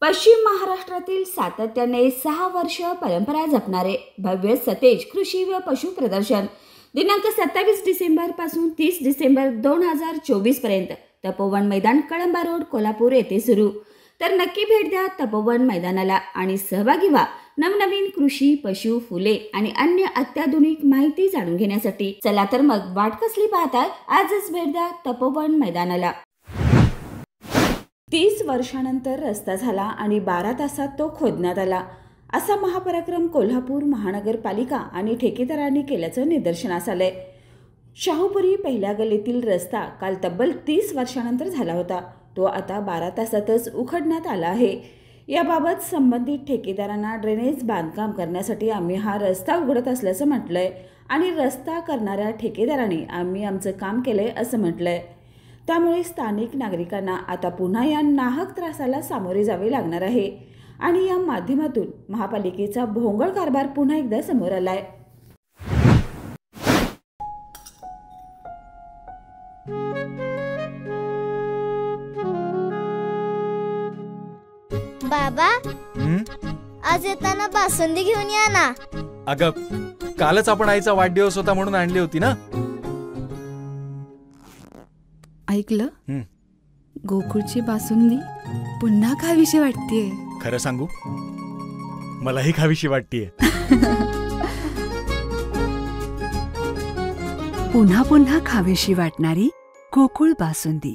पश्चिम महाराष्ट्रातील सातत्याने 6 वर्ष परंपरा जपणारे भव्य सतेज कृषी व पशु प्रदर्शन दिनांक 27 डिसेंबर पासून 30 डिसेंबर 2024 पर्यंत तपोवन मैदान कळंबा रोड कोल्हापूर येथे सुरू। तर नक्की भेट द्या तपोवन मैदानाला आणि सहभागी व्हा नवनवीन कृषी पशु फुले आणि अन्य अत्याधुनिक माहिती जाणून घेण्यासाठी। चला तर मग वाट कसली पाहताय, आजच भेट द्या तपोवन मैदानाला। 30 वर्षानंतर रस्ता झाला आणि 12 तासात तो खोदण्यात आला, असा महापराक्रम कोल्हापूर महानगरपालिका आणि ठेकेदारांनी केल्याचं निदर्शनास आलंय। शाहूपुरी पहिल्या गल्लीतील रस्ता काल तब्बल 30 वर्षानंतर झाला होता, तो आता 12 तासातच उखडण्यात आला आहे। याबाबत संबंधित ठेकेदारांना ड्रेनेज बांधकाम करण्यासाठी आम्ही हा रस्ता उघडत असल्याचं म्हटलंय आणि रस्ता करणाऱ्या ठेकेदारांनी आम्ही आमचं काम केलंय असं म्हटलंय। त्यामुळे स्थानिक नागरिकांना आता पुन्हा या नाहक त्रासाला सामोरे जावे लागणार आहे आणि या माध्यमातून महापालिकेचा भोंगळ कारभार पुन्हा एकदा समोर आलाय। बाबा, आज येताना बासुंदी घेऊन या ना। अगं, कालच आपण आईचा वाढदिवस होता म्हणून आणली होती ना। ऐकलं, गोकुळची बासुंदी पुन्हा खावीशी वाटतेय। खरं सांगू, मलाही खावीशी वाटतेय। पुन्हा पुन्हा खावीशी वाटणारी गोकुळ बासुंदी।